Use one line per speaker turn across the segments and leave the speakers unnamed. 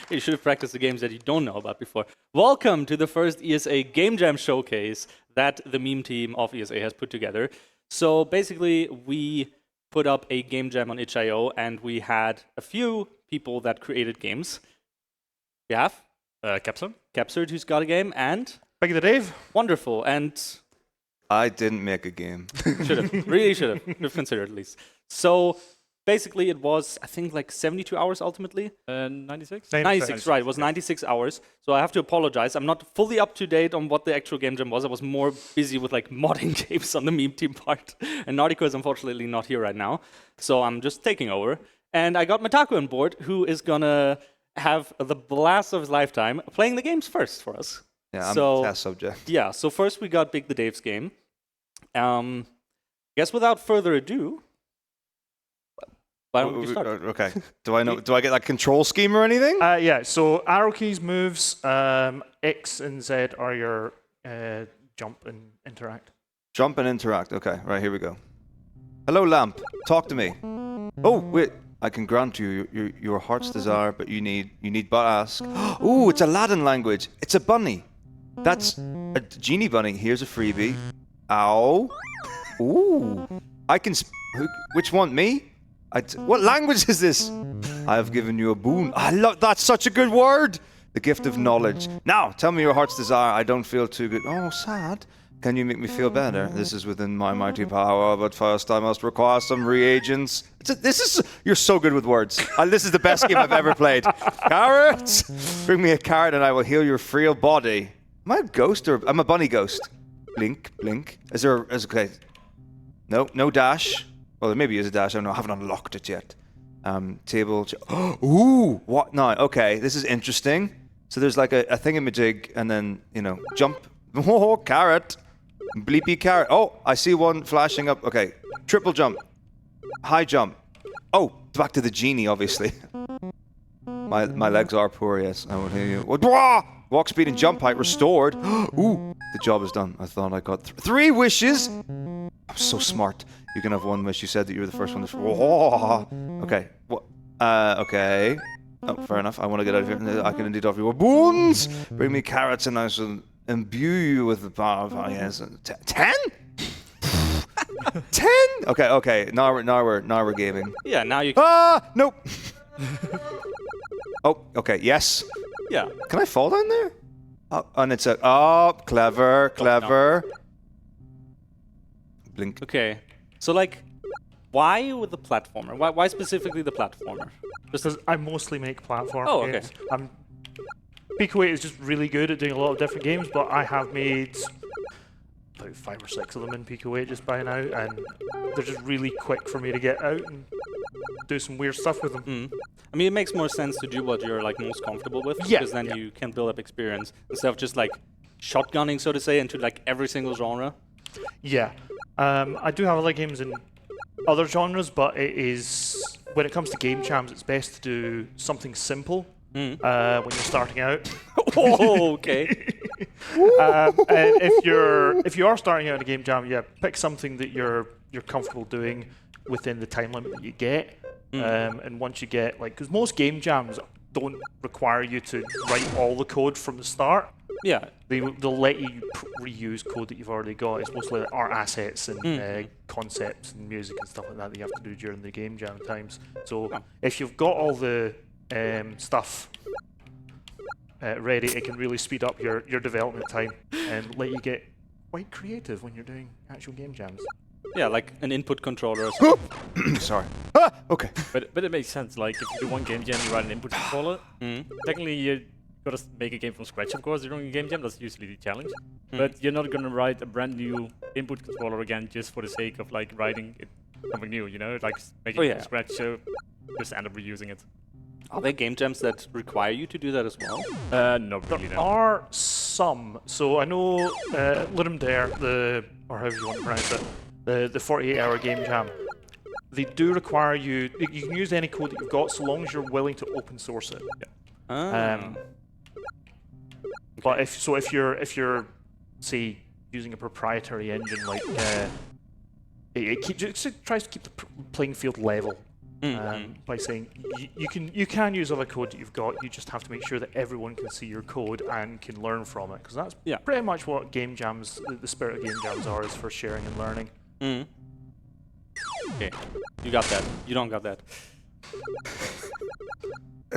You should have practiced the games that you don't know about before. Welcome to the first ESA Game Jam showcase that the meme team of ESA has put together. So basically, we put up a Game Jam on itch.io, and we had a few people that created games. We have Kepsert, who's got a game, and
BigTheDave.
Wonderful, and
I didn't make a game.
really should have considered at least. So basically, it was, I think, like 72 hours ultimately.
96?
96, right. It was 96 hours. So I have to apologize. I'm not fully up to date on what the actual Game Jam was. I was more busy with like modding games on the meme team part. And Nautico is unfortunately not here right now. So I'm just taking over. And I got Metako on board, who is gonna have the blast of his lifetime playing the games first for us.
Yeah, I'm a test subject.
Yeah, so first we got BigTheDave's game. Guess without further ado, why don't you start?
Okay. Do I know? Do I get like control scheme or anything?
Yeah, so arrow keys, moves, X and Z are your jump and interact.
Jump and interact. Okay, right, here we go. Hello, lamp. Talk to me. Oh, wait. I can grant you your heart's desire, but you need but ask. Ooh, it's a Latin language. It's a bunny. That's a genie bunny. Here's a freebie. Ow. Ooh. I can. Which one? Me? What language is this? I have given you a boon. I love. That's such a good word. The gift of knowledge. Now, tell me your heart's desire. I don't feel too good. Oh, sad. Can you make me feel better? This is within my mighty power, but first I must require some reagents. You're so good with words. This is the best game I've ever played. Carrots! Bring me a carrot and I will heal your frail body. Am I a ghost or... I'm a bunny ghost. Blink, blink. Okay. No dash. Well, there maybe is a dash. I don't know. I haven't unlocked it yet. Table... Ooh! What now? Okay, this is interesting. So there's like a thingamajig and then, jump. Oh, carrot. Bleepy carrot. Oh, I see one flashing up. Okay. Triple jump. High jump. Oh, back to the genie, obviously. My legs are poor, yes. I will hear you. Walk speed and jump height restored. Ooh, the job is done. I thought I got 3 wishes. I'm so smart. You can have 1 wish. You said that you were the first one to... Okay. Okay. Oh, fair enough. I want to get out of here. I can indeed offer you boons. Bring me carrots and I shall imbue you with the power of... Yes. 10? 10? Okay. Now we're gaming.
Yeah, now you
nope. Oh, okay. Yes.
Yeah.
Can I fall down there? Oh, and it's a... Oh, clever.
No.
Blink.
Okay. So, like, why with the platformer? Why specifically the platformer?
Just because I mostly make platform games.
Okay.
Pico 8 is just really good at doing a lot of different games, but I have made about 5 or 6 of them in Pico 8 just by now, and they're just really quick for me to get out and do some weird stuff with them.
I mean, it makes more sense to do what you're like most comfortable with, because then you can build up experience instead of just like shotgunning, so to say, into like every single genre.
Yeah. I do have other games in other genres, but it is, when it comes to game jams, it's best to do something simple when you're starting out.
Oh, okay.
And if you are starting out in a game jam, pick something that you're comfortable doing within the time limit that you get. And once you get, like, because most game jams don't require you to write all the code from the start.
Yeah.
They'll let you reuse code that you've already got. It's mostly like art assets and concepts and music and stuff like that you have to do during the game jam times. So if you've got all the stuff ready, it can really speed up your development time and let you get quite creative when you're doing actual game jams.
Yeah, like an input controller or something.
Sorry. Okay.
But it makes sense. Like, if you do one game jam, you write an input controller. Technically, you gotta make a game from scratch, of course, during a game jam. That's usually the challenge. But you're not gonna write a brand new input controller again just for the sake of like writing something new, like making it from scratch. So just end up reusing it.
Are there game jams that require you to do that as well?
No, really
There
no.
are some. So I know Lordmau5, or however you want to pronounce it, the 48-hour game jam. They do require you. You can use any code that you've got, so long as you're willing to open source it. But if you're say using a proprietary engine like it tries to keep the playing field level. by saying you can use other code that you've got. You just have to make sure that everyone can see your code and can learn from it, because that's pretty much what game jams, the spirit of game jams are, is for sharing and learning.
Okay, you got that. You don't got that.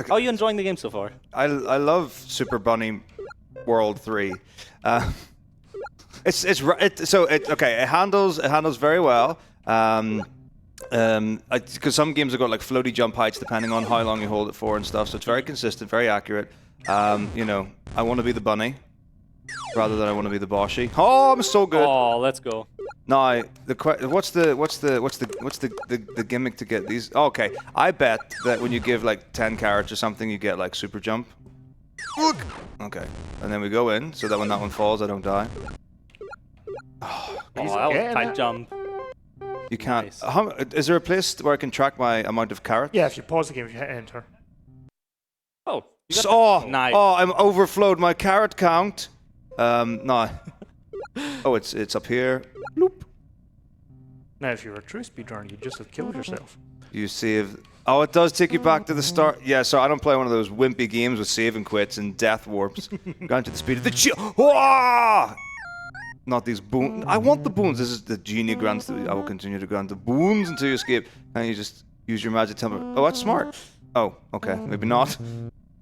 How are you enjoying the game so far?
I love Super Bunny World 3. It handles very well. Because some games have got like floaty jump heights depending on how long you hold it for and stuff, so it's very consistent, very accurate. You know, I want to be the bunny rather than I want to be the Boshi. Oh, I'm so good.
Oh, let's go.
Now, what's the gimmick to get these? Oh, okay, I bet that when you give like 10 carrots or something, you get like super jump. Okay, and then we go in so that when that one falls, I don't die.
Oh, that was a tight jump.
You can't.
Nice.
Is there a place where I can track my amount of carrots?
Yeah, if you pause the game, if you hit enter.
Oh, you got nice.
Oh, I'm overflowed my carrot count. No. Oh, it's up here. Bloop.
Now, if you're a true speedrunner, you just have killed yourself.
You save. Oh, it does take you back to the start. Yeah, so I don't play one of those wimpy games with save and quits and death warps. Gone to the speed of the Not these boons. I want the boons. This is the genie grants. I will continue to grant the boons until you escape. And you just use your magic temper. Oh, that's smart. Oh, okay. Maybe not.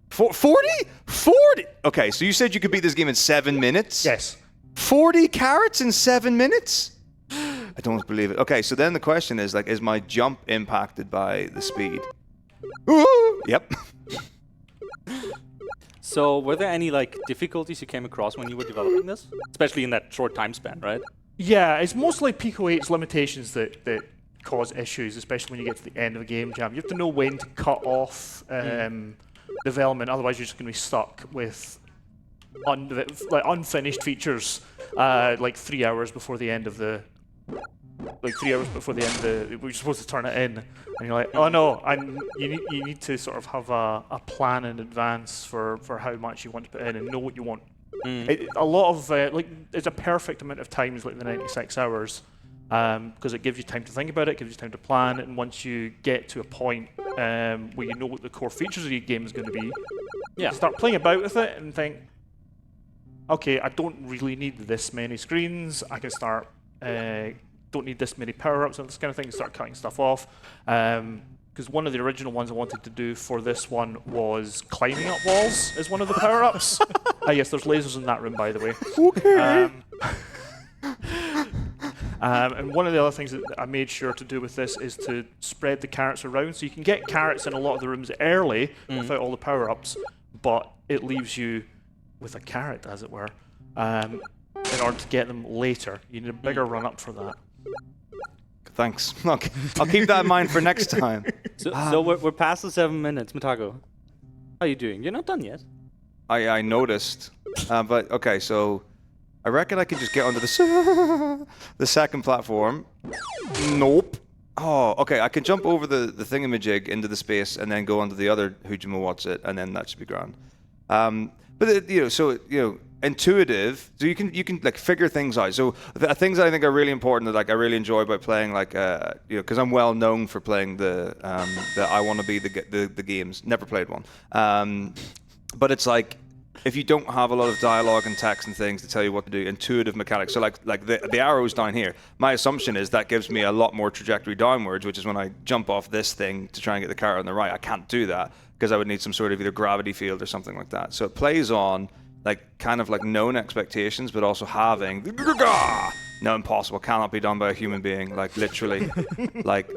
40? 40? Okay, so you said you could beat this game in 7 minutes?
Yes.
40 carrots in 7 minutes? I don't believe it. Okay, so then the question is, like, is my jump impacted by the speed? Ooh! Yep.
So, were there any like difficulties you came across when you were developing this, especially in that short time span, right?
Yeah, it's mostly Pico 8's limitations that cause issues, especially when you get to the end of a game jam. You have to know when to cut off development, otherwise you're just going to be stuck with unfinished features like 3 hours before the end of the. Like 3 hours before the end of the, we're supposed to turn it in, and you're like, oh no, you need to sort of have a plan in advance for how much you want to put in and know what you want. A lot of like, it's a perfect amount of times, like the 96 hours, because it gives you time to think about it, gives you time to plan, and once you get to a point where you know what the core features of your game is going to be, you start playing about with it and think, okay, I don't really need this many screens. I can start. Don't need this many power-ups and this kind of thing, start cutting stuff off. Because one of the original ones I wanted to do for this one was climbing up walls as one of the power-ups. Yes, there's lasers in that room, by the way.
Okay.
And one of the other things that I made sure to do with this is to spread the carrots around. So you can get carrots in a lot of the rooms early without all the power-ups, but it leaves you with a carrot, as it were. In order to get them later. You need a bigger run-up for that.
Thanks. Okay. I'll keep that in mind for next time.
So we're past the 7 minutes, Metako. How are you doing? You're not done yet.
I noticed. But, okay, so I reckon I could just get onto the second platform. Nope. Oh, okay, I can jump over the thingamajig into the space and then go onto the other Hujima-what's-it, and then that should be grand. But, intuitive, so you can like figure things out. So the things that I think are really important that like I really enjoy about playing, like because I'm well known for playing the I want to be the games. Never played one, but it's like if you don't have a lot of dialogue and text and things to tell you what to do, intuitive mechanics. So like the arrows down here. My assumption is that gives me a lot more trajectory downwards, which is when I jump off this thing to try and get the carrot on the right. I can't do that because I would need some sort of either gravity field or something like that. So it plays on. Like kind of like known expectations, but also having no, impossible, cannot be done by a human being. Like literally, like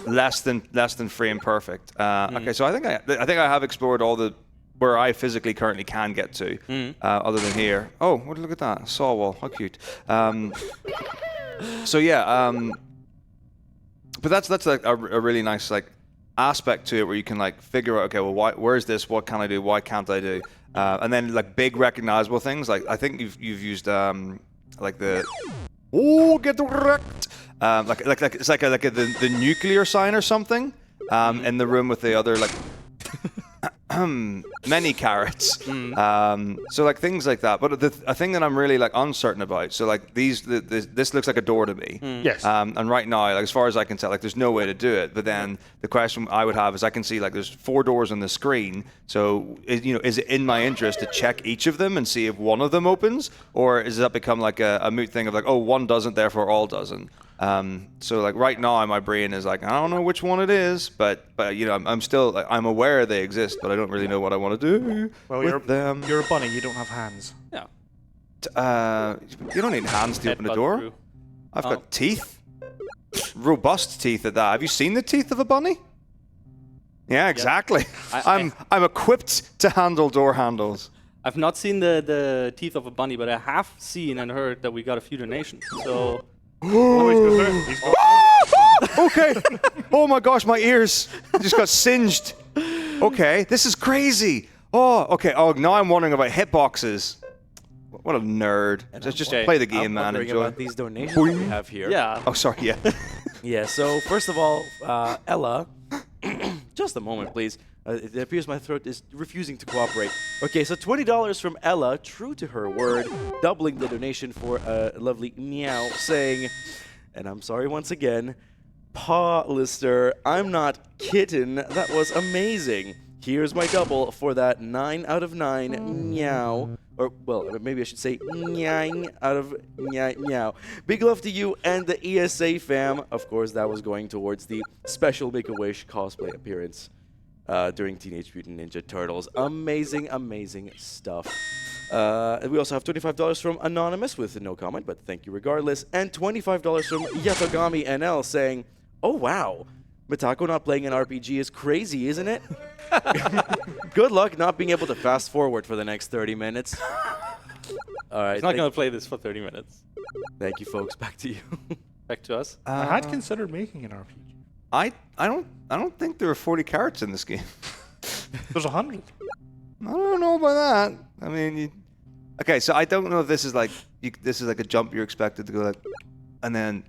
less than frame perfect. Okay, so I think I have explored all the where I physically currently can get to, other than here. Oh, look at that saw wall, how cute. So yeah, but that's like a really nice like aspect to it where you can like figure out, okay, well, where's this? What can I do? Why can't I do? And then like big recognizable things, like I think you've used like the get wrecked, like it's like the nuclear sign or something, in the room with the other like many carrots. So like things like that. But a thing that I'm really like uncertain about. So like this looks like a door to me.
Yes.
And right now, like as far as I can tell, like there's no way to do it. But then the question I would have is I can see like there's 4 doors on the screen. So is it in my interest to check each of them and see if one of them opens, or does that become like a moot thing of like, oh, one doesn't, therefore all doesn't? So like right now my brain is like, I don't know which one it is, but I'm still like, I'm aware they exist, but I don't really know what I want to do with them.
You're a bunny. You don't have hands.
Yeah.
You don't need hands to open a
Headbutt
door.
through.
I've got teeth, robust teeth at that. Have you seen the teeth of a bunny? Yeah, exactly. I'm equipped to handle door handles.
I've not seen the teeth of a bunny, but I have seen and heard that we got a few donations. So.
He's got
Okay. Oh my gosh, my ears just got singed. Okay, this is crazy. Oh, okay. Oh, now I'm wondering about hitboxes. What a nerd. Just play the game, man.
Enjoy
Enjoy.
about these donations we have here.
Yeah.
Oh, sorry. Yeah.
Yeah. So first of all, Ella, just a moment, please. It appears my throat is refusing to cooperate. Okay, so $20 from Ella, true to her word, doubling the donation for a lovely meow, saying, and I'm sorry once again, Paw Lister, I'm not kitten. That was amazing. Here's my double for that 9 out of 9 meow. Or, well, maybe I should say nyang out of meow. Big love to you and the ESA fam. Of course, that was going towards the special Make-A-Wish cosplay appearance during Teenage Mutant Ninja Turtles. Amazing, amazing stuff. We also have $25 from Anonymous with no comment, but thank you regardless. And $25 from Yatogami NL saying, oh wow, Metako not playing an RPG is crazy, isn't it? Good luck not being able to fast forward for the next 30 minutes. All right.
He's not going to play this for 30 minutes.
Thank you, folks. Back to you.
Back to us.
I had considered making an RPG.
I don't think there are 40 carrots in this game.
There's 100.
I don't know about that. I mean, okay, so I don't know if this is like this is like a jump you're expected to go like, and then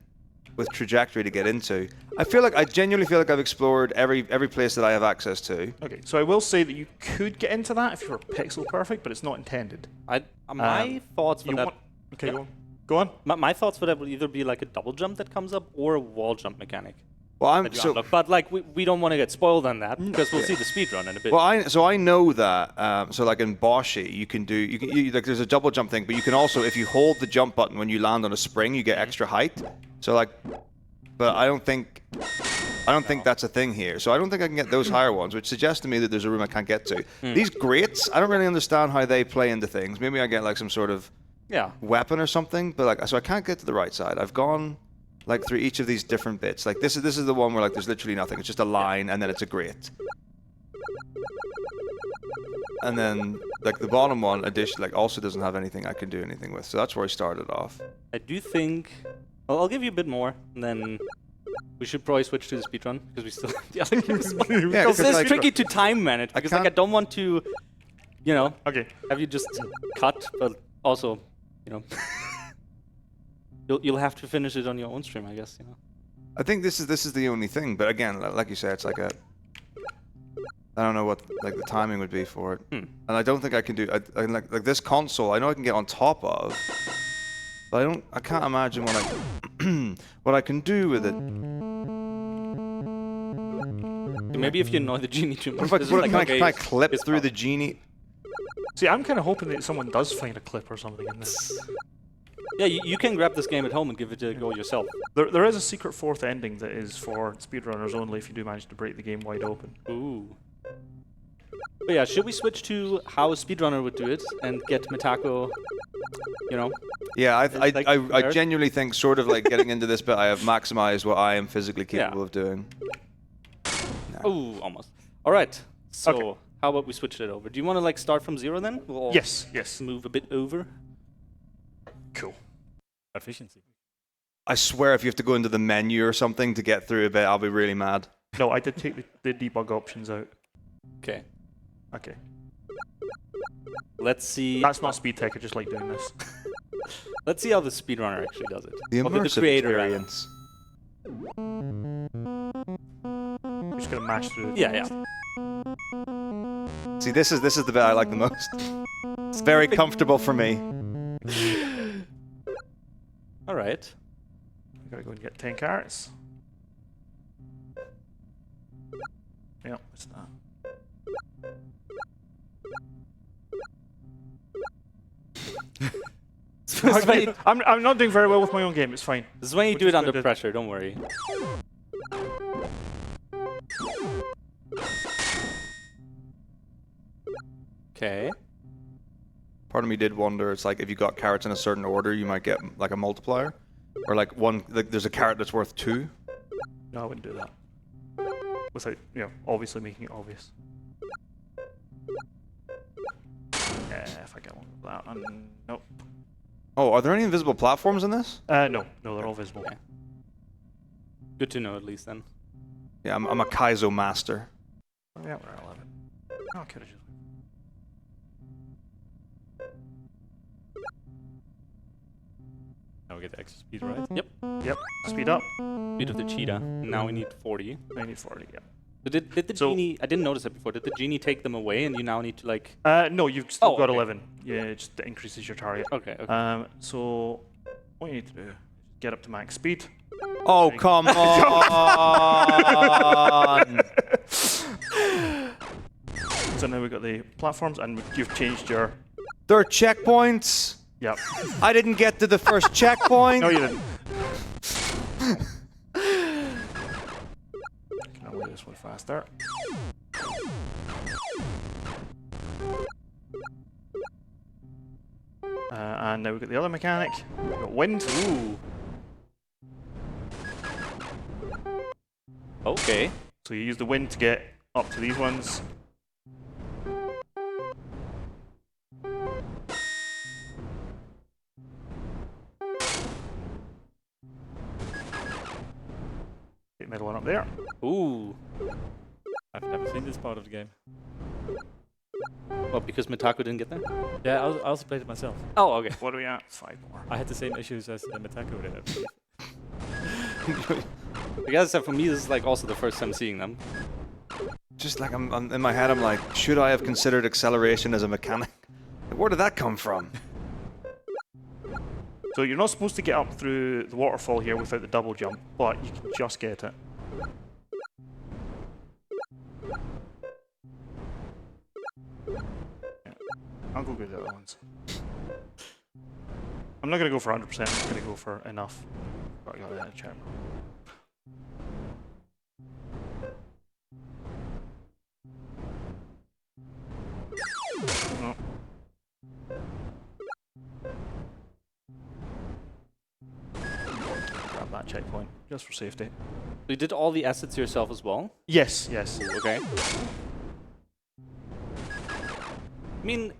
with trajectory to get into. I genuinely feel like I've explored every place that I have access to.
Okay, so I will say that you could get into that if you were pixel perfect, but it's not intended.
My thoughts for that.
Okay,
Yeah.
go on.
My thoughts for that will either be like a double jump that comes up or a wall jump mechanic.
Well,
that you unlock. But like we don't want to get spoiled on that because we'll see the speedrun in a bit.
Well, I know that. So like in Boshi, you can like there's a double jump thing, but you can also, if you hold the jump button when you land on a spring, you get extra height. So like, but I don't think that's a thing here. So I don't think I can get those higher ones, which suggests to me that there's a room I can't get to. These grates, I don't really understand how they play into things. Maybe I get like some sort of weapon or something, but like, so I can't get to the right side. I've gone like through each of these different bits. Like this is the one where like there's literally nothing. It's just a line and then it's a grate. And then like the bottom one like also doesn't have anything I can do anything with. So that's where I started off.
I do think. Well, I'll give you a bit more, and then we should probably switch to the speedrun because we still have the other games.
Yeah,
This is
like,
tricky to time manage because like I don't want to,
Okay.
have you just cut, but also, you'll have to finish it on your own stream, I guess.
I think this is the only thing, but again, like you said, it's like I don't know what like the timing would be for it, and I don't think I can do. I like this console. I know I can get on top of, but I can't imagine what I can do with it.
Maybe if you annoy the genie too much.
Can I clip through the genie?
See, I'm kind of hoping that someone does find a clip or something in this.
Yeah, you can grab this game at home and give it a go yourself.
There is a secret fourth ending that is for speedrunners only if you do manage to break the game wide open.
Ooh. But yeah, should we switch to how a speedrunner would do it and get Metako,
Yeah, I
prepared?
genuinely think sort of like getting into this bit, I have maximized what I am physically capable of doing.
Oh, almost. All right. So
Okay.
how about we switch it over? Do you want to like start from zero then? We'll all
Yes.
move a bit over.
Cool.
Efficiency.
I swear if you have to go into the menu or something to get through a bit, I'll be really mad.
No, I did take the debug options out.
Okay.
Okay.
Let's see.
That's not speed tech, I just like doing this.
Let's see how the speedrunner actually does it.
The
Or
immersive
creator, rather.
experience.
I'm just gonna mash through it.
Yeah.
See, See, this is the bit I like the most. It's very comfortable for me.
All right.
We gotta go and get 10 carrots. Yeah, it's that. I'm not doing very well with my own game. It's fine.
This is when you do it under pressure. Don't worry. Okay.
Part of me did wonder, it's like if you got carrots in a certain order, you might get like a multiplier. Or like one, like there's a carrot that's worth 2.
No, I wouldn't do that. Without, obviously making it obvious. If I get one of that one, nope.
Oh, are there any invisible platforms in this?
No, they're all visible.
Okay. Good to know at least then.
Yeah, I'm a Kaizo master.
Oh, yeah, we're at 11. Oh, I could have just.
Now we get the extra speed, right?
Yep.
Yep, speed up.
Speed of the cheetah. Now we need 40.
I need 40, yeah.
But did the genie? I didn't notice it before. Did the genie take them away, and you now need to like?
No, you've still got
okay.
11. Yeah, it just increases your target.
Okay. Okay.
So what you need to do is get up to max speed.
Oh, come on!
So now we've got the platforms, and you've changed your.
There are checkpoints.
Yep.
I didn't get to the first checkpoint.
No, you didn't. Can I do this one faster? And now we've got the other mechanic. We've got wind.
Ooh. Okay.
So you use the wind to get up to these ones. Get the middle one up there.
Ooh.
I've never seen this part of the game.
Well, because Metako didn't get there.
Yeah, I also played it myself.
Oh, okay.
What are we at? 5 more.
I had the same issues as Metako did, I believe.
I guess that for me, this is like also the first time seeing them.
Just like I'm in my head, I'm like, should I have considered acceleration as a mechanic? Where did that come from?
So you're not supposed to get up through the waterfall here without the double jump, but you can just get it. Yeah. I'll go with the other ones. I'm not going to go for 100%, I'm just going to go for enough. Got that in the chat. No. Grab that checkpoint, just for safety.
So you did all the assets yourself as well?
Yes, yes.
Okay. I mean,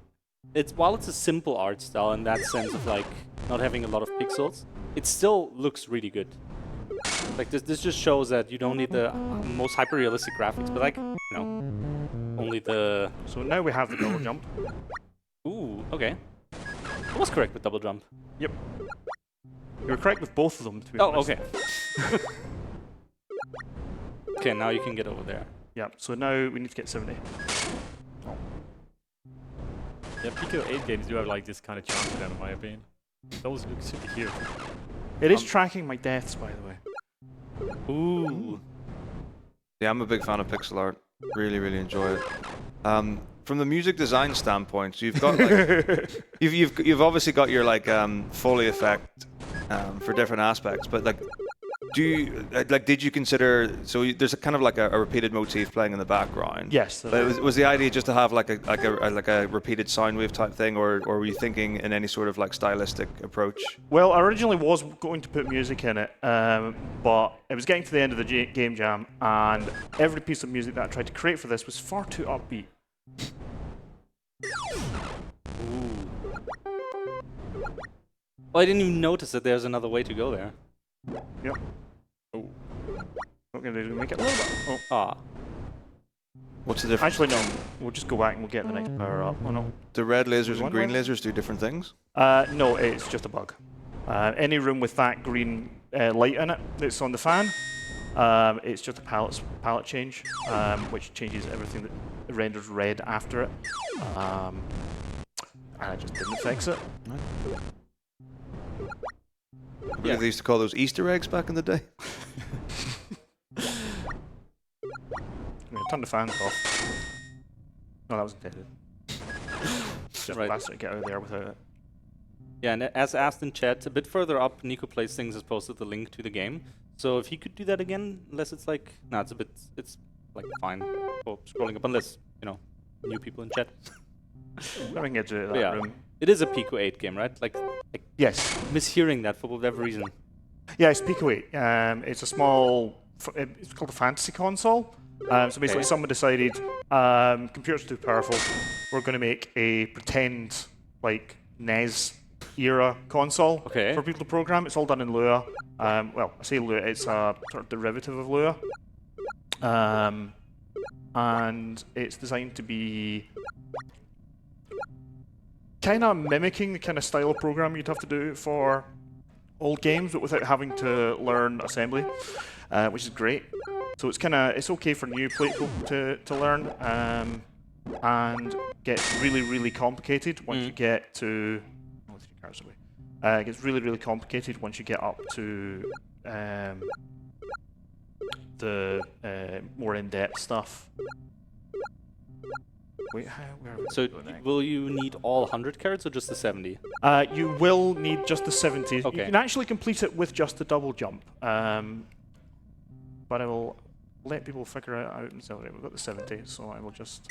while it's a simple art style in that sense of like not having a lot of pixels, it still looks really good. Like this just shows that you don't need the most hyper-realistic graphics, but like, only the...
So now we have the double jump.
Ooh, okay. I was correct with double jump.
Yep. You were correct with both of them, to be
Oh,
honest.
okay. Okay, now you can get over there.
Yeah, so now we need to get 70.
Yeah, Pico 8 games do have like this kind of charm to them, in my opinion. Those look super cute.
It is tracking my deaths, by the way.
Ooh.
Yeah, I'm a big fan of pixel art. Really, really enjoy it. From the music design standpoint, so you've got like you've obviously got your like Foley effect for different aspects, but like, did you consider there's a kind of like a repeated motif playing in the background?
Yes.
But was the idea just to have like a repeated sound wave type thing, or were you thinking in any sort of like stylistic approach?
Well, I originally was going to put music in it, but it was getting to the end of the game jam, and every piece of music that I tried to create for this was far too upbeat.
Ooh. Oh, I didn't even notice that there's another way to go there.
Yep. Oh. What we're going to do is make it a little bit. Oh.
Ah.
What's the difference?
Actually, no. We'll just go back and we'll get the next power up. Oh, no.
Do red lasers and
One
green
way?
lasers do different things?
No, it's just a bug. Any room with that green light in it that's on the fan, it's just a palette change, which changes everything that it renders red after it. And I just didn't fix it.
I believe they used to call those Easter eggs back in the day.
Turn the fans off. No, that was intended. Just
Right.
blast it, get out of there without it.
Yeah, and as asked in chat, a bit further up, Nico Plays Things has posted the link to the game. So if he could do that again, unless it's like, no, it's like fine for scrolling up, unless, you know, new people in chat.
I can get to that
Yeah.
room.
It is a Pico 8 game, right? Like
Yes.
mishearing that for whatever reason.
Yeah, it's Pico 8. It's a small, it's called a fantasy console. So basically, someone decided computers are too powerful. We're going to make a pretend like NES era console for people to program. It's all done in Lua. Well, I say Lua, it's a sort of derivative of Lua. And it's designed to be kind of mimicking the kind of style of program you'd have to do for old games, but without having to learn assembly, which is great. So it's okay for new people to learn, and gets really complicated once you get to. Oh, 3 cars away. It gets really complicated once you get up to the more in-depth stuff. Wait, where are we
So
going next?
will you need all 100 carats or just the 70?
You will need just the 70.
Okay.
You can actually complete it with just the double jump. But I will let people figure it out themselves. We've got the 70, so I will just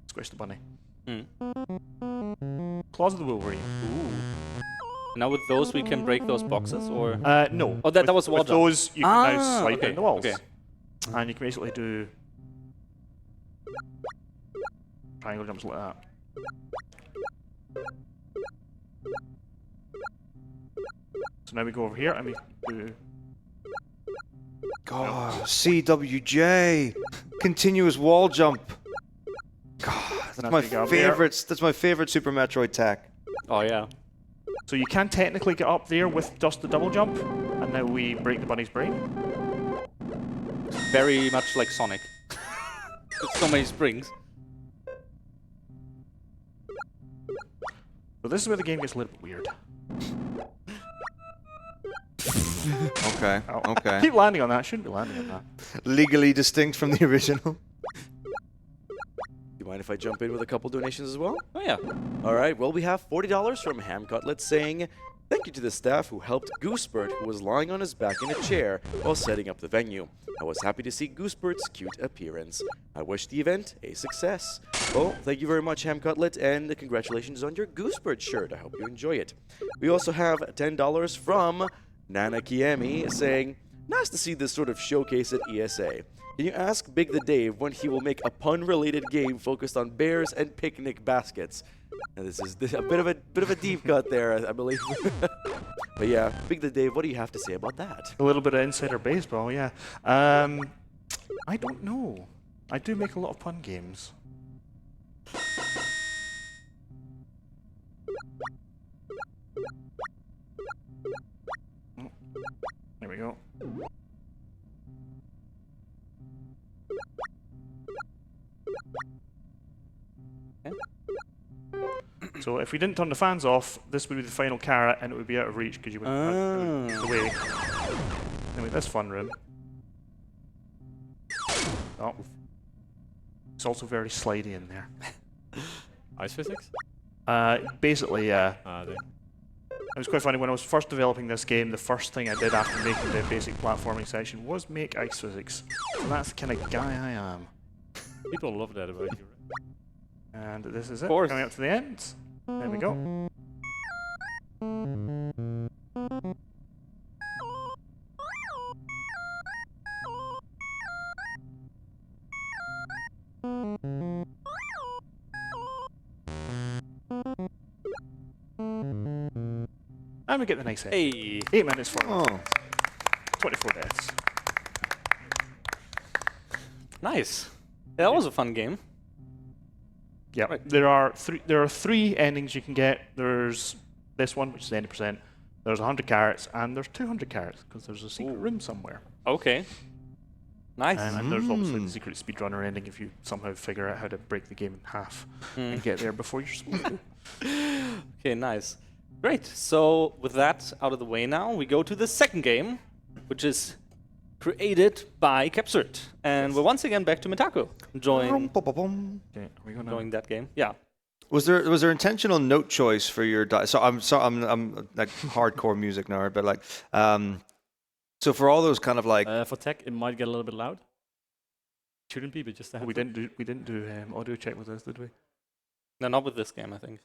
squish the bunny. Claws of the Wolverine.
Ooh. Now with those we can break those boxes, or?
No.
Oh, that was wall
with
jump.
those, you can now slide
okay,
down the walls.
okay.
And you can basically do triangle jumps like that. So now we go over here and we do...
God, CWJ, continuous wall jump. God, that's
Now
my
you go up there.
favorite. That's my favorite Super Metroid tech.
Oh yeah.
So you can technically get up there with just the double jump, and now we break the bunny's brain.
Very much like Sonic. With so many springs.
So this is where the game gets a little bit weird.
Okay,
Oh.
okay.
Keep landing on that. Shouldn't be landing on that.
Legally distinct from the original.
You mind if I jump in with a couple donations as well?
Oh yeah.
All right, well, we have $40 from Ham Cutlet saying, "Thank you to the staff who helped Goosebert, who was lying on his back in a chair while setting up the venue. I was happy to see Goosebert's cute appearance. I wish the event a success." Well, thank you very much, Ham Cutlet, and congratulations on your Goosebert shirt. I hope you enjoy it. We also have $10 from Nana Kiemi saying, "Nice to see this sort of showcase at ESA. Can you ask BigTheDave when he will make a pun-related game focused on bears and picnic baskets?" And this is a bit of a deep cut there, I believe. But yeah, BigTheDave, what do you have to say about that?
A little bit of insider baseball, yeah. I don't know. I do make a lot of pun games. Oh, there we go. So if we didn't turn the fans off, this would be the final carrot, and it would be out of reach because you wouldn't have the way. Anyway, this fun room. Oh. It's also very slidey in there.
Ice physics?
Basically, yeah.
There.
It was quite funny, when I was first developing this game, the first thing I did after making the basic platforming section was make ice physics. So that's the kind of guy I am.
People love that about you.
And this is it,
course.
coming up to the end. There we go. And we get the nice end.
Hey.
8 minutes for
Oh,
24 deaths.
Nice. Yeah, that was a fun game.
Yeah,
Right.
there are three endings you can get. There's this one, which is 90%. There's 100 carrots, and there's 200 carrots because there's a secret room somewhere.
Okay. Nice.
And there's obviously the secret speedrunner ending if you somehow figure out how to break the game in half and get there before you're supposed to.
Okay, nice. Great. So with that out of the way now, we go to the second game, which is created by Kepsert. And we're once again back to Metako, enjoying
Okay, are we gonna...
that game. Yeah.
Was there intentional note choice for your so I'm like hardcore music nerd, but like so for all those kind of like
For tech, it might get a little bit loud. Shouldn't be, but just to have
We didn't do audio check with this, did we?
No, not with this game, I think.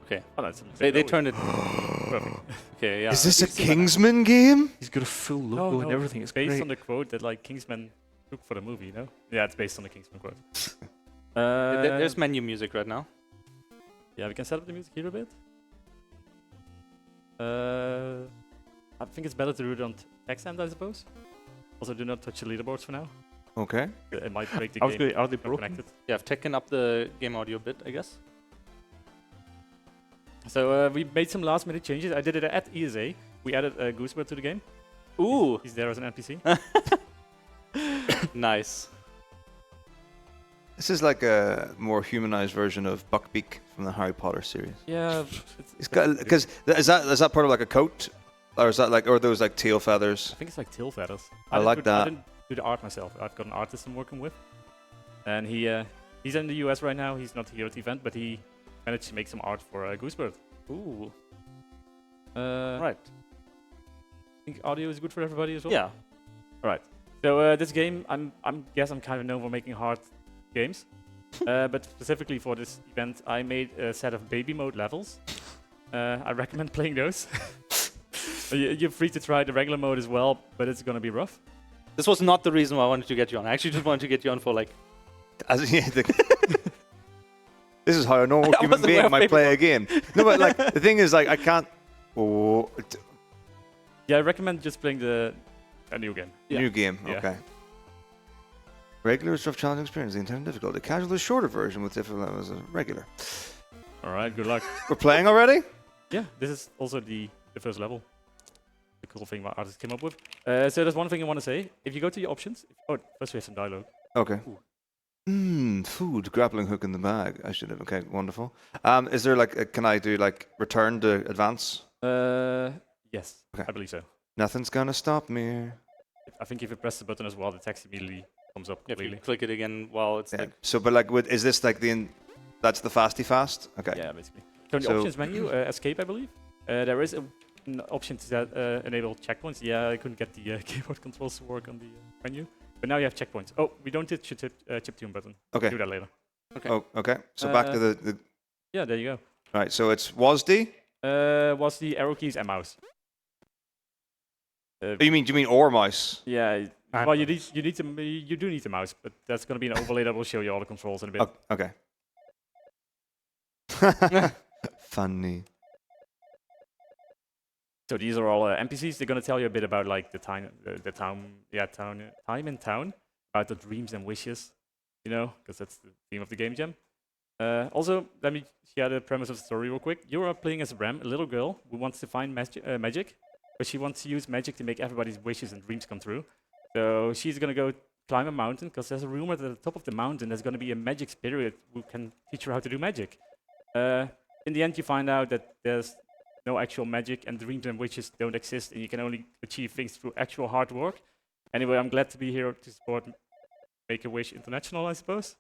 Okay.
Oh, that's
They turned it.
perfect.
Okay, yeah.
is this a Kingsman game?
He's got a full logo
No,
and everything. It's
based
great.
on the quote that like Kingsman took for the movie, no? Yeah, it's based on the Kingsman quote.
There's menu music right now.
Yeah, we can set up the music here a bit. I think it's better to do it on text end, I suppose. Also, do not touch the leaderboards for now.
Okay.
It might break the
I was
game.
going, are they
not
broken?
connected.
Yeah, I've taken up the game audio bit, I guess.
So we made some last minute changes. I did it at ESA. We added Goosebird to the game.
Ooh,
He's there as an NPC.
nice.
This is like a more humanized version of Buckbeak from the Harry Potter series.
Yeah,
It's got because is that part of like a coat, or is that like or are those like tail feathers?
I think it's like tail feathers.
I
didn't
like
do-
that.
I didn't do the art myself. I've got an artist I'm working with, and he's in the US right now. He's not here at the event, but he managed to make some art for Goosebird.
Ooh,
I
right.
think audio is good for everybody as well.
Yeah.
All right. So this game, I'm kind of known for making hard games, but specifically for this event, I made a set of baby mode levels. I recommend playing those. You're free to try the regular mode as well, but it's gonna be rough.
This was not the reason why I wanted to get you on. I actually just wanted to get you on for like.
This is how a normal
I
human
wasn't aware
being
of
might
baby
play a game. No, but like the thing is, like I can't. Oh,
Yeah, I recommend just playing a new game.
Yeah.
new game.
Yeah.
Okay. Regular is rough, challenging experience. The intended difficulty. Casual is shorter version with difficult levels of regular.
All right, good luck.
We're playing already.
Yeah, this is also the first level. The cool thing my artist came up with. So there's one thing I want to say. If you go to your options, first we have some dialogue.
Okay. Food, grappling hook in the bag. I should have. Okay, wonderful. Is there like, can I do like return to advance?
Yes,
Okay.
I believe so.
Nothing's gonna stop me.
I think if you press the button as well, the text immediately comes up
If you
completely.
click it again while it's
Yeah.
like.
So, but like, is this like that's the fasty fast? Okay.
Yeah, basically. So in the
So-
options menu, escape, I believe. There is an option to enable checkpoints. Yeah, I couldn't get the keyboard controls to work on the menu. But now you have checkpoints. Oh, we don't hit chiptune button.
Okay.
Do that later.
Okay.
Oh, okay. So back to the.
Yeah, there you
Right. So it's WASD.
go. Was the arrow keys and mouse?
Oh, you mean or mouse?
Yeah. Well, you do need the mouse, but that's going to be an overlay that will show you all the controls in a bit.
Oh, okay. Funny.
So these are all NPCs. They're going to tell you a bit about like the time in town, about the dreams and wishes, you know, because that's the theme of the game jam. Also, let me share the premise of the story real quick. You are playing as Bram, a little girl who wants to find magic, but she wants to use magic to make everybody's wishes and dreams come true. So she's going to go climb a mountain because there's a rumor that at the top of the mountain there's going to be a magic spirit who can teach her how to do magic. In the end, you find out that there's no actual magic and dreams and wishes don't exist, and you can only achieve things through actual hard work. Anyway, I'm glad to be here to support Make-A-Wish International, I suppose.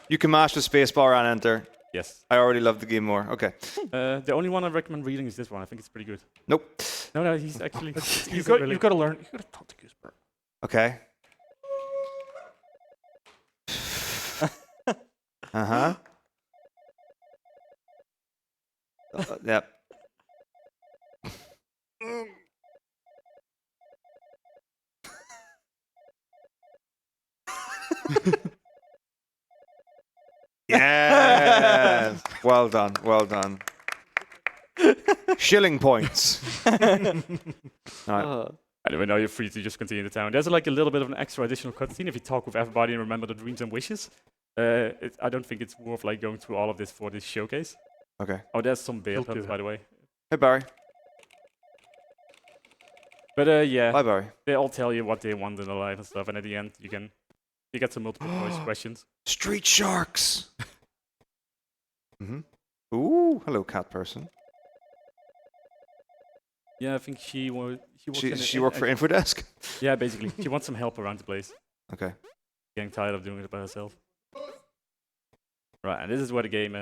You can mash the spacebar and enter.
Yes.
I already love the game more. Okay.
The only one I recommend reading is this one. I think it's pretty good.
Nope.
No, he's actually...
You've got to learn. You've got to talk to Goosebird.
Okay. Uh-huh. Yep. Yes. Well done. Well done. Shilling points. All right.
Anyway, now you're free to just continue the town. There's like a little bit of an extra additional cutscene if you talk with everybody and remember the dreams and wishes. I don't think it's worth like going through all of this for this showcase.
Okay.
Oh, there's some bear
He'll do
pups, by the way.
Hey, Barry.
But yeah,
Bye, Barry.
they all tell you what they want in their life and stuff, and at the end you get some multiple choice questions.
Street sharks. Ooh, hello, cat person.
Yeah, I think she works
She worked for Infodesk.
Yeah, basically, she wants some help around the place.
Okay.
Getting tired of doing it by herself. Right, and this is where the game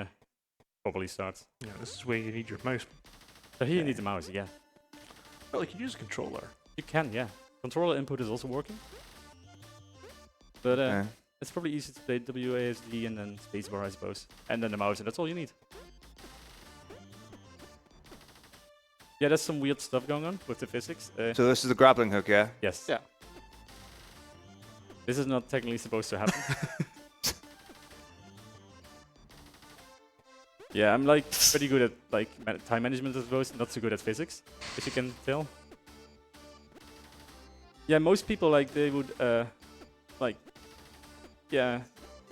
probably starts.
Yeah, this is where you need your mouse.
So here you need the mouse, yeah.
Well, you can use a controller.
You can, yeah. Controller input is also working. But
Okay.
it's probably easy to play WASD and then spacebar, I suppose. And then the mouse, and that's all you need. Yeah, there's some weird stuff going on with the physics.
So this is the grappling hook, yeah?
Yes.
Yeah.
This is not technically supposed to happen. Yeah, I'm like pretty good at like time management, I suppose. Not so good at physics, if you can tell. Yeah, most people like they would like. Yeah,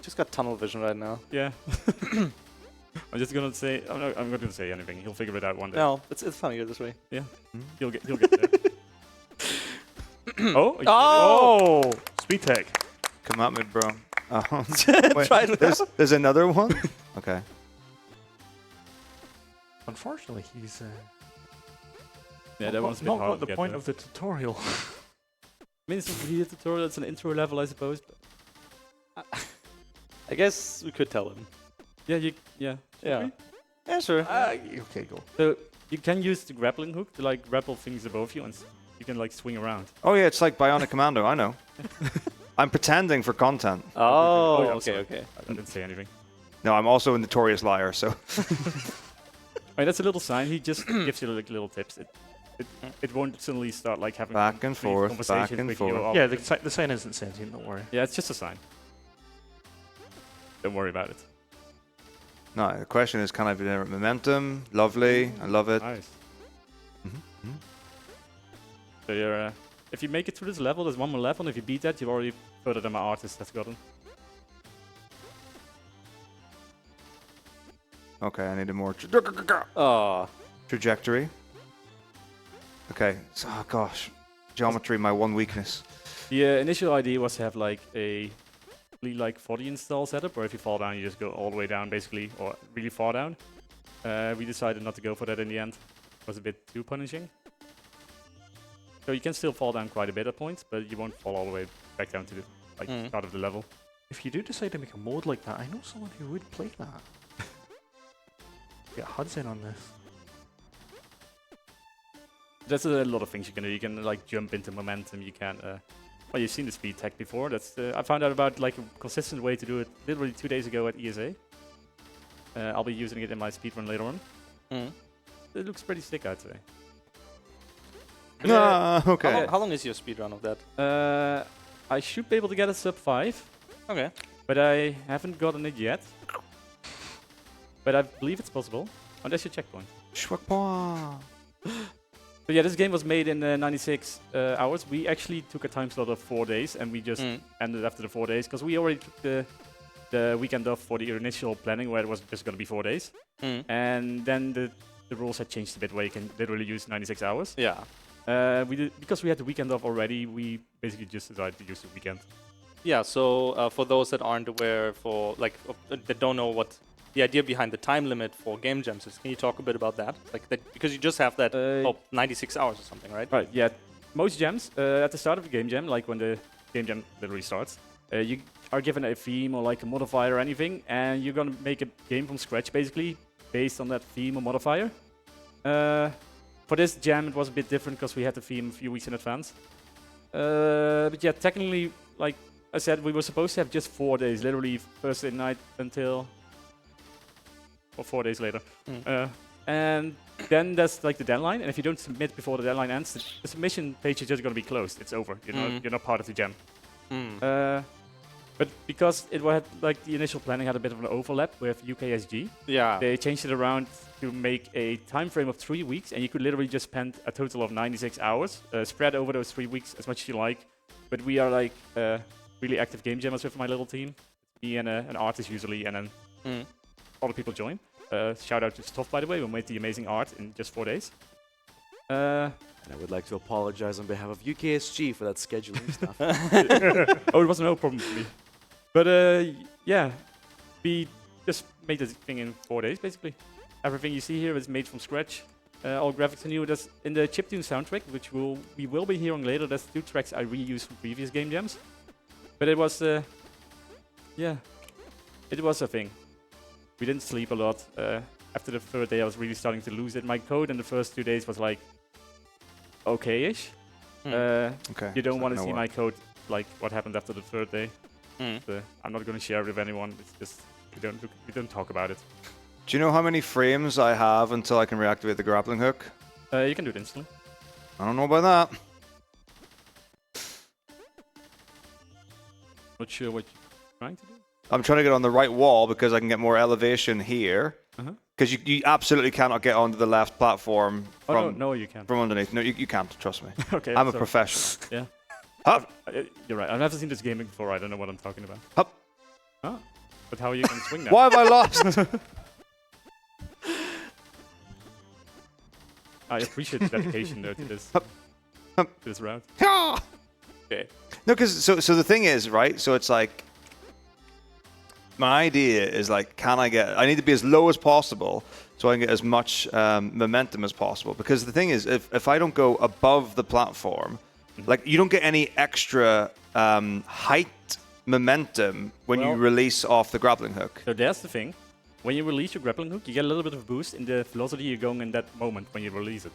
Just got tunnel vision right now.
yeah. I'm just gonna say. I'm not gonna say anything. He'll figure it out one day.
No, it's funnier this way.
Yeah, he'll get there. Oh!
Oh! Speed tech.
Come at me, bro. Oh.
Try it
there's another one? Okay.
Unfortunately, he's
Yeah, that one's a bit
not
hard
got
to
the
get
point
there.
of the tutorial.
I mean, it's a video tutorial. It's an intro level, I suppose. But
I guess we could tell him.
yeah, yeah.
Yeah. Yeah, sure.
Okay, go.
So you can use the grappling hook to like grapple things above you, and you can like swing around.
Oh, yeah, it's like Bionic Commando, I know. I'm pretending for content.
Oh,
Oh, yeah, I'm
okay,
sorry.
okay.
I didn't say anything.
No, I'm also a notorious liar, so.
I mean, that's a little sign. He just gives you like little tips. It won't suddenly start like having
Back and
complete
forth,
conversations
back and
with you
forth.
or-
Yeah, the sign isn't sentient, don't worry.
yeah, it's just a sign. Don't worry about it.
No, the question is, can I generate momentum? Lovely, I love it.
Nice. So you're, if you make it through this level, there's one more level, and if you beat that, you've already further than my artist has gotten.
Okay, I need a more
Oh,
trajectory. Okay, so, oh gosh. Geometry, my one weakness.
The initial idea was to have like a like 40 install setup, where if you fall down, you just go all the way down, basically, or really far down. We decided not to go for that in the end. It was a bit too punishing. So you can still fall down quite a bit at points, but you won't fall all the way back down to the start of the level.
If you do decide to make a mode like that, I know someone who would play that. Get HUDs in on this.
There's a lot of things you can do. You can like jump into momentum. You can. Well, you've seen the speed tech before. That's I found out about like a consistent way to do it literally 2 days ago at ESA. I'll be using it in my speedrun later on. It looks pretty sick, I'd say.
Okay.
how long is your speedrun of that?
I should be able to get a sub 5,
Okay.
but I haven't gotten it yet. But I believe it's possible. Oh, there's your checkpoint.
Schwackpaw.
So yeah, this game was made in 96 hours. We actually took a time slot of 4 days, and we just ended after the 4 days, because we already took the weekend off for the initial planning, where it was just going to be 4 days. And then the rules had changed a bit, where you can literally use 96 hours.
Yeah.
Because we had the weekend off already, we basically just decided to use the weekend.
Yeah, so for those that aren't aware, that don't know what the idea behind the time limit for game jams is, can you talk a bit about that? Like that, because you just have that 96 hours or something, right?
Right, yeah. Most jams, at the start of the game jam, like when the game jam literally starts, you are given a theme or like a modifier or anything, and you're gonna make a game from scratch, basically, based on that theme or modifier. For this jam, it was a bit different because we had the theme a few weeks in advance. But yeah, technically, like I said, we were supposed to have just 4 days, literally Thursday night until... or 4 days later. And then there's like the deadline, and if you don't submit before the deadline ends, the submission page is just going to be closed. It's over. You're not part of the jam. But because it had like the initial planning had a bit of an overlap with UKSG,
Yeah.
they changed it around to make a time frame of 3 weeks, and you could literally just spend a total of 96 hours spread over those 3 weeks as much as you like. But we are like really active game jammers with my little team. Me and an artist usually, and then other people join. Shout out to Stoff, by the way, who made the amazing art in just 4 days.
And I would like to apologize on behalf of UKSG for that scheduling stuff.
Oh, it was no problem for me. But yeah, we just made this thing in 4 days, basically. Everything you see here is made from scratch. All graphics are new. There's in the chiptune soundtrack, which we will be hearing later. There's 2 tracks I reused from previous game jams. But it was, yeah, it was a thing. We didn't sleep a lot. After the 3rd day, I was really starting to lose it. My code in the first 2 days was like, okay-ish.
Okay.
You don't
so
want to
no
see
worry.
my code, like what happened after the 3rd day. I'm not going to share it with anyone. It's just we don't talk about it.
Do you know how many frames I have until I can reactivate the grappling hook?
You can do it instantly.
I don't know about that.
Not sure what you're trying to do.
I'm trying to get on the right wall because I can get more elevation here. Because you absolutely cannot get onto the left platform from,
no, you can't.
from underneath. No, you can't, trust me.
Okay,
I'm a
sorry.
professional.
Yeah.
Hup,
You're right. I've never seen this game before. I don't know what I'm talking about.
hup.
Oh, but how you can swing that?
Why have I lost?
I appreciate the dedication though to this route.
Yeah.
Okay.
No, because so the thing is, right? So it's like my idea is like, I need to be as low as possible so I can get as much momentum as possible. Because the thing is, if I don't go above the platform, like you don't get any extra height momentum when you
Well-
release off the grappling hook.
So there's the thing. When you release your grappling hook, you get a little bit of a boost in the velocity you're going in that moment when you release it.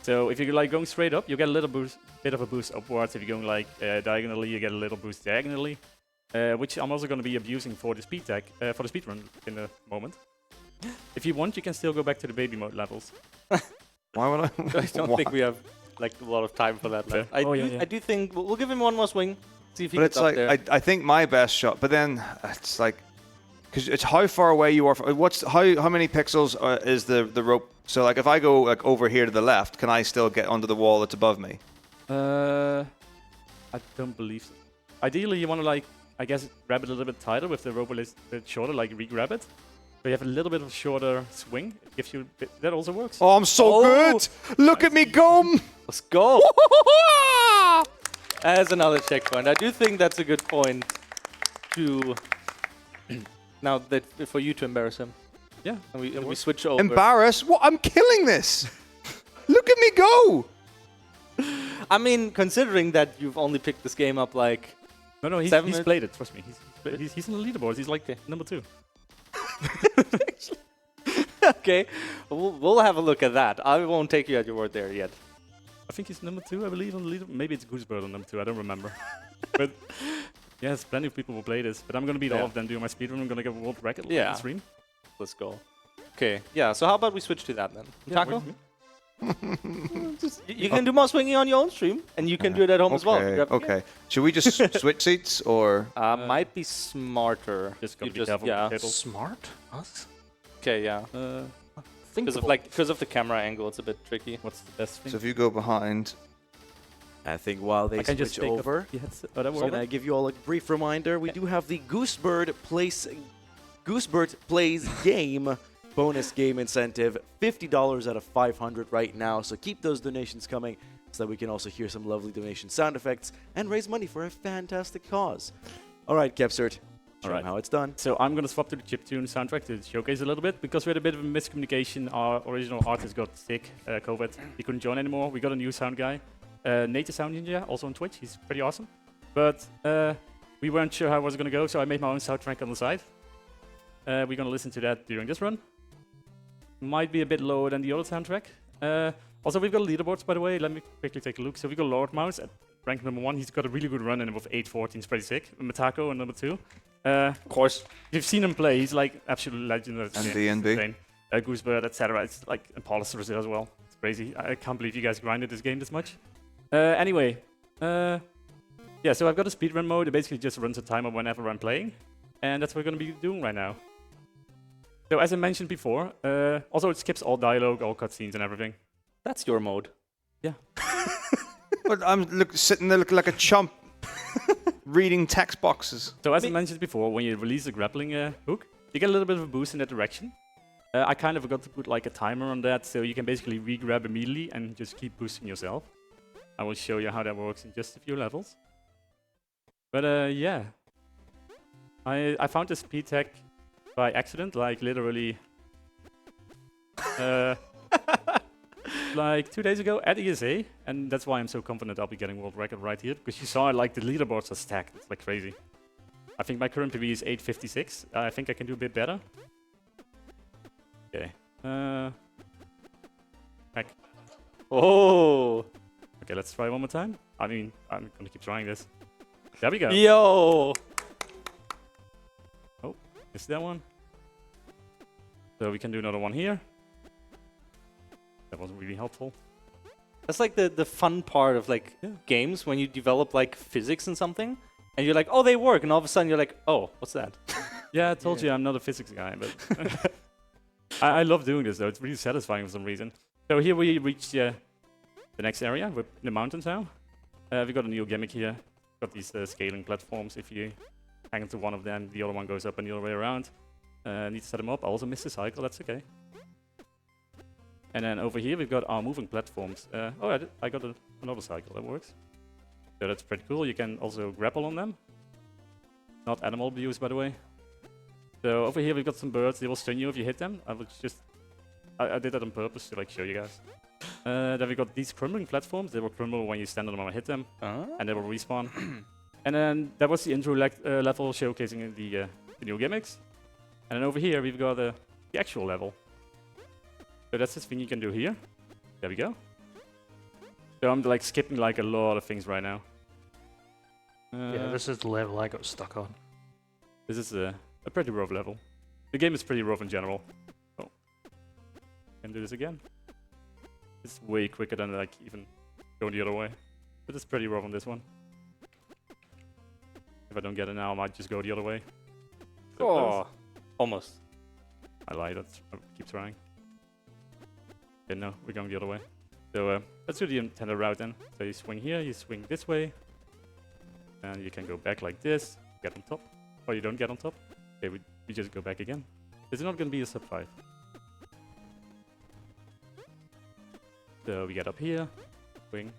So if you're like going straight up, you get a little bit of a boost upwards. If you're going like diagonally, you get a little boost diagonally, which I'm also going to be abusing for the for the speedrun in a moment. If you want, you can still go back to the baby mode levels.
Why would I?
I don't think we have like a lot of time for that left. I do think we'll give him one more swing. See if he
But
gets
it's
up
like
there.
I think my best shot. But then it's like because it's how far away you are. How many pixels is the rope? So like if I go like over here to the left, can I still get onto the wall that's above me?
I don't believe so. Ideally, you want to like, I guess, grab it a little bit tighter with the rope a little bit shorter, like re-grab it. So you have a little bit of a shorter swing. It gives you that also works.
Oh, I'm so good! Look at me go!
Let's go. As another checkpoint. I do think that's a good point to now that for you to embarrass him.
Yeah.
And we switch over.
Embarrass? What? I'm killing this! Look at me go!
I mean, considering that you've only picked this game up like
No, he's
7 minutes.
played it. Trust me. He's in the leaderboards. He's like number 2.
okay, we'll have a look at that. I won't take you at your word there yet.
I think he's number 2, I believe, on the leader. Maybe it's Goosebird on number 2. I don't remember. But yes, plenty of people will play this. But I'm gonna beat all of them doing my speedrun. I'm gonna get a world record on
Yeah.
the stream.
Let's go. Okay, yeah. So how about we switch to that then? Metako? You can do more swinging on your own stream, and you can do it at home as well. Grab the game.
Okay. Should we just switch seats or?
Might be smarter.
Just gotta
You
be careful with
yeah.
the table.
Smart? Us?
Okay, yeah. Because of the camera angle, it's a bit tricky.
What's the best thing?
So if you go behind,
I think while they
I can just
switch
take
over,
the headset. Oh, that
can
works.
I give you all a brief reminder? We do have the Goosebird Plays game bonus game incentive, $50 out of 500 right now. So keep those donations coming so that we can also hear some lovely donation sound effects and raise money for a fantastic cause. All right, Kepsert, show them how it's done.
So I'm gonna swap to the chiptune soundtrack to showcase a little bit because we had a bit of a miscommunication. Our original artist got sick, COVID. He couldn't join anymore. We got a new sound guy, Nature Sound Ninja, also on Twitch. He's pretty awesome. But we weren't sure how it was gonna go, so I made my own soundtrack on the side. We're gonna listen to that during this run. Might be a bit lower than the other soundtrack. Also, we've got leaderboards, by the way. Let me quickly take a look. So we got Lordmau5 at rank number 1. He's got a really good run in with 814. It's pretty sick. Metako on number 2.
Of course.
You've seen him play. He's like absolute legend.
And DNB.
Goosebird, etc. It's like and Polister as well. It's crazy. I can't believe you guys grinded this game this much. Anyway, yeah. So I've got a speedrun mode. It basically just runs a timer whenever I'm playing, and that's what we're gonna be doing right now. So as I mentioned before, also it skips all dialogue, all cutscenes, and everything.
That's your mode.
Yeah.
but I'm sitting there looking like a chump, reading text boxes.
So as I mentioned before, when you release the grappling hook, you get a little bit of a boost in that direction. I kind of forgot to put like a timer on that, so you can basically re-grab immediately and just keep boosting yourself. I will show you how that works in just a few levels. But yeah, I found this speed tech by accident, like literally like 2 days ago at ESA, and that's why I'm so confident I'll be getting world record right here, because you saw like the leaderboards are stacked. It's like crazy. I think my current PB is 856. I think I can do a bit better. Okay. Heck.
Oh.
Okay, let's try one more time. I mean, I'm gonna keep trying this. There we go.
Yo.
Oh, missed that one. So we can do another one here. That wasn't really helpful.
That's like the fun part of like games when you develop like physics and something, and you're like, oh, they work, and all of a sudden you're like, oh, what's that?
Yeah, I told you I'm not a physics guy, but I love doing this though. It's really satisfying for some reason. So here we reach the next area. We're in the mountains now. We got a new gimmick here. Got these scaling platforms. If you hang onto one of them, the other one goes up and the other way around. Need to set them up. I also missed the cycle. That's okay. And then over here we've got our moving platforms. Oh, I got another cycle. That works. So that's pretty cool. You can also grapple on them. Not animal abuse, by the way. So over here we've got some birds. They will stun you if you hit them. I did that on purpose to like show you guys. Then we got these crumbling platforms. They will crumble when you stand on them and hit them, and they will respawn. And then that was the intro level showcasing the new gimmicks. And then over here we've got the actual level. So that's this thing you can do here. There we go. So I'm like skipping like a lot of things right now.
Yeah, this is the level I got stuck on.
This is a pretty rough level. The game is pretty rough in general. Oh, can do this again. It's way quicker than like even going the other way. But it's pretty rough on this one. If I don't get it now, I might just go the other way.
Oh, almost.
I lied. I'll keep trying. Okay, no, we're going the other way. So let's do the intended route then. So you swing here, you swing this way, and you can go back like this. Get on top, or you don't get on top. Okay, we just go back again. This is not going to be a sub 5. So we get up here, swing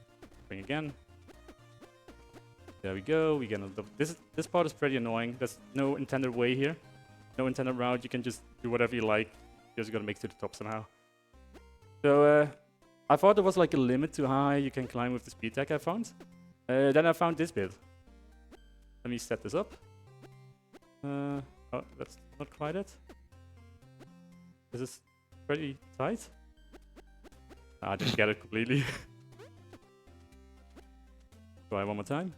again. There we go. We get on top. This part is pretty annoying. There's no intended way here, no intended route. You can just do whatever you like. You're just gonna make it to the top somehow. So I thought there was like a limit to how high you can climb with the speed tech I found. Then I found this bit. Let me set this up. Oh, that's not quite it. This is pretty tight. I didn't get it completely. Try one more time.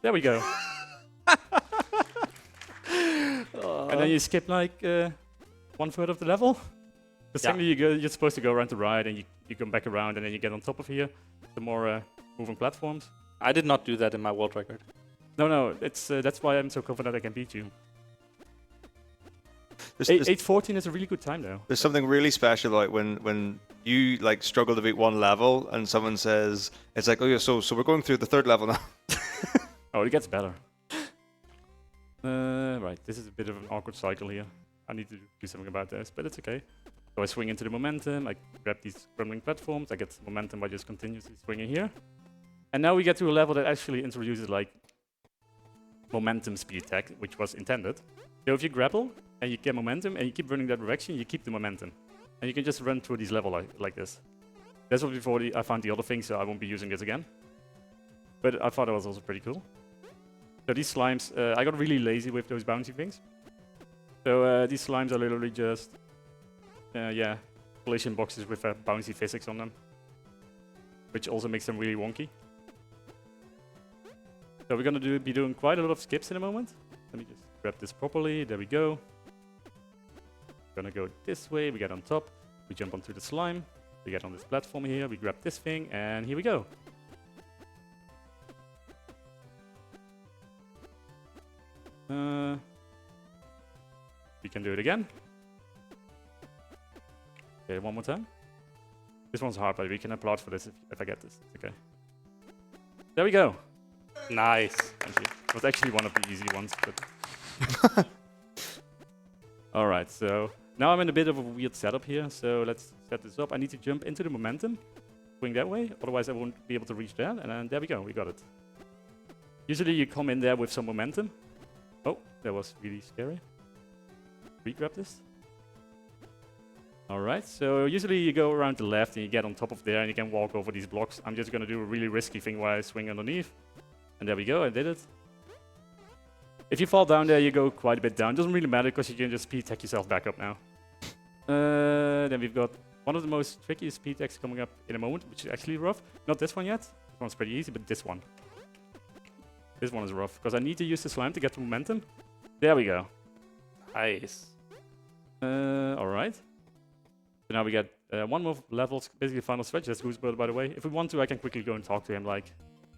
There we go. And then you skip like 1/3 of the level. Because technically you're supposed to go around the right, and you come back around, and then you get on top of here. The more moving platforms.
I did not do that in my world record.
No, it's that's why I'm so confident I can beat you.
There's
8:14 is a really good time though.
there's something really special about when you like struggle to beat one level and someone says it's like, oh yeah, so we're going through the third level now.
Oh, it gets better. Right, this is a bit of an awkward cycle here. I need to do something about this, but it's okay. So I swing into the momentum, I grab these crumbling platforms, I get momentum by just continuously swinging here. And now we get to a level that actually introduces like momentum speed tech, which was intended. So if you grapple and you get momentum and you keep running that direction, you keep the momentum. And you can just run through these levels like this. That's what before I found the other thing, so I won't be using this again. But I thought it was also pretty cool. So these slimes, I got really lazy with those bouncy things. So these slimes are literally just, collision boxes with bouncy physics on them. Which also makes them really wonky. So we're gonna be doing quite a lot of skips in a moment. Let me just grab this properly, there we go. Gonna go this way, we get on top, we jump onto the slime, we get on this platform here, we grab this thing, and here we go. We can do it again. Okay, one more time. This one's hard, but we can applaud for this if I get this. It's okay. There we go.
Nice.
Thank you. It was actually one of the easy ones, but... Alright, so Now I'm in a bit of a weird setup here, so let's set this up. I need to jump into the momentum, going that way, otherwise I won't be able to reach that, and then there we go, we got it. Usually you come in there with some momentum. Oh, that was really scary. Re-grab this. Alright, so usually you go around the left and you get on top of there and you can walk over these blocks. I'm just gonna do a really risky thing where I swing underneath. And there we go, I did it. If you fall down there, you go quite a bit down. Doesn't really matter because you can just speed tech yourself back up now. Then we've got one of the most trickiest speed techs coming up in a moment, which is actually rough. Not this one yet. This one's pretty easy, but this one. This one is rough because I need to use the slime to get the momentum. There we go.
Nice.
Alright. So now we get one more level, basically final stretch. That's Goosebird, by the way. If we want to, I can quickly go and talk to him, like,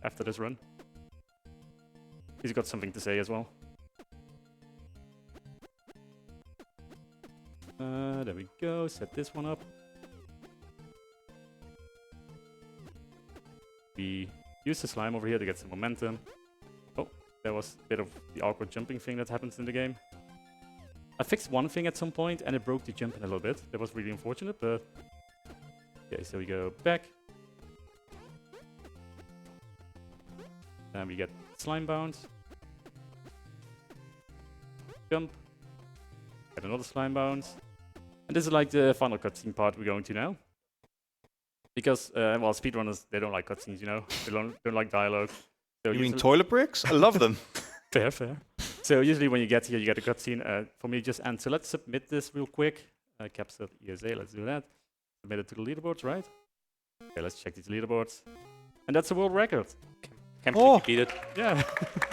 after this run. He's got something to say as well. There we go. Set this one up. We use the slime over here to get some momentum. Oh, there was a bit of the awkward jumping thing that happens in the game. I fixed one thing at some point and it broke the jumping a little bit. That was really unfortunate, but... Okay, so we go back. Then we get slime bounce. Jump. Get another slime bounce. And this is like the final cutscene part we're going to now. Because, well, speedrunners, they don't like cutscenes, you know? They don't like dialogue. So
You mean toilet breaks? I love them.
Fair, fair. So usually when you get here, you get a cutscene. For me, just end. So let's submit this real quick. Kepsert ESA, let's do that. Submit it to the leaderboards, right? Okay, let's check these leaderboards. And that's a world record.
Can't
Oh.
beat it.
Yeah.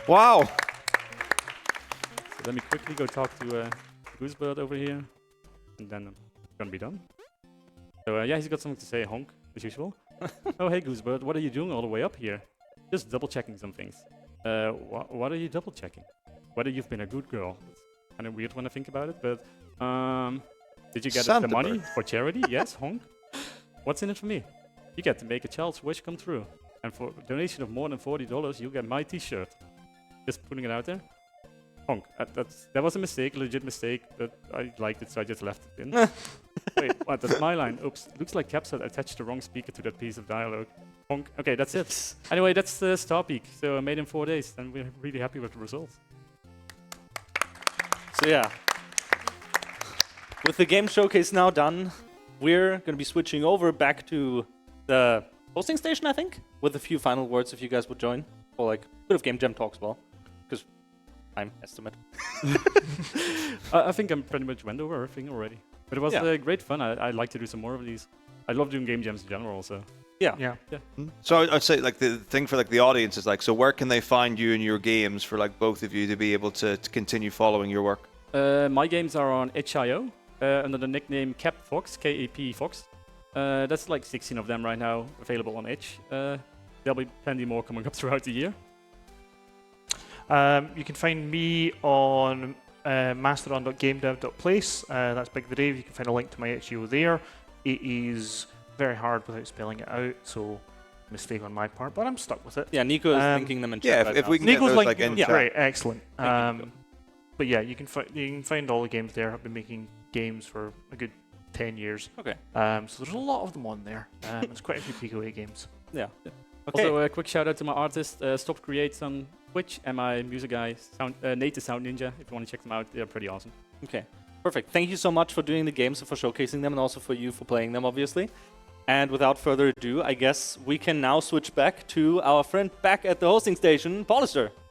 Wow.
So let me quickly go talk to Goosebird over here. And then I'm gonna be done. So yeah, he's got something to say, honk, as usual. Oh, hey Goosebird, what are you doing all the way up here? Just double checking some things. What are you double checking? Whether you've been a good girl. It's kind of weird when I think about it, but did you get the money for charity? Yes, honk. What's in it for me? You get to make a child's wish come true. And for a donation of more than $40, you'll get my t-shirt. Just putting it out there. Honk. That was a mistake, a legit mistake, but I liked it, so I just left it in. Wait, what? That's my line. Oops. Looks like Kepsert attached the wrong speaker to that piece of dialogue. Honk. Okay, that's it. Anyway, that's the star peak. So I made in 4 days, and we're really happy with the results.
So yeah. With the game showcase now done, we're going to be switching over back to the hosting station, I think, with a few final words if you guys would join. Or like a bit of Game Jam talk as well. Because time estimate.
I think I pretty much went over everything already. But it was great fun. I'd like to do some more of these. I love doing game jams in general, so...
Yeah.
So I'd say like the thing for like the audience is like, so where can they find you and your games for like both of you to be able to continue following your work?
My games are on itch.io under the nickname KapFox, K-A-P Fox. That's like 16 of them right now available on itch. There'll be plenty more coming up throughout the year.
You can find me on mastodon.gamedev.place. That's BigTheDave. You can find a link to my itch.io there. It is very hard without spelling it out, so mistake on my part, but I'm stuck with it.
Yeah, Nico is linking them in chat.
Yeah,
right
if
now.
we can
Nico's
get those
link,
like in
yeah,
chat.
right, excellent.
Nico.
But yeah, you can find all the games there. I've been making games for a good 10 years.
Okay.
So there's a lot of them on there. There's quite a few PKA games.
Yeah. Okay.
Also, a quick shout out to my artist, Stop Creates on Twitch, and my music guy, Native Sound Ninja. If you want to check them out, they're pretty awesome.
Okay. Perfect. Thank you so much for doing the games and for showcasing them, and also for you for playing them, obviously. And without further ado, I guess we can now switch back to our friend back at the hosting station, Paulister.